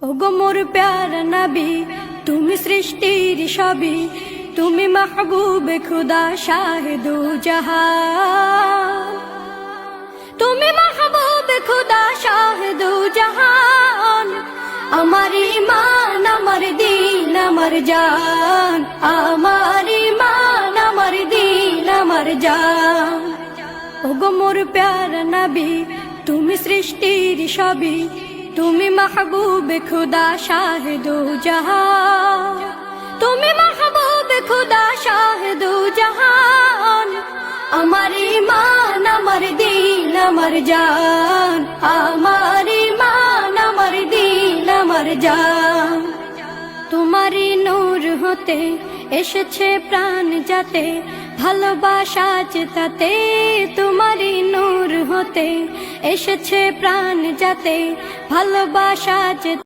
ওগো মোর প্যারা নবী, তুমি সৃষ্টির সবই, তুমি মাহবুবে খুদা শাহে দু জাহান, তুমি মাহবুবে খুদা শাহে দু জাহান। আমার ঈমান, আমার দিন, আমার জান, আমার ঈমান, আমার দিন, আমার জান। ওগো মোর প্যারা নবী, তুমি সৃষ্টির সবই, তুমি মাহবুবে খুদা শাহে দু জাহান, তুমি মাহবুবে খুদা শাহে দু জাহান। আমার ঈমান, আমার দিন, আমার জান, আমার ঈমান, আমার দিন, আমার জান। তোমারই নূর হতে এসেছে প্রাণ যাতে, ভালোবাসা চেতাতে। তোমারই নূর হতে এসেছে প্রাণ যাতে, ভালোবাসা চেতাতে।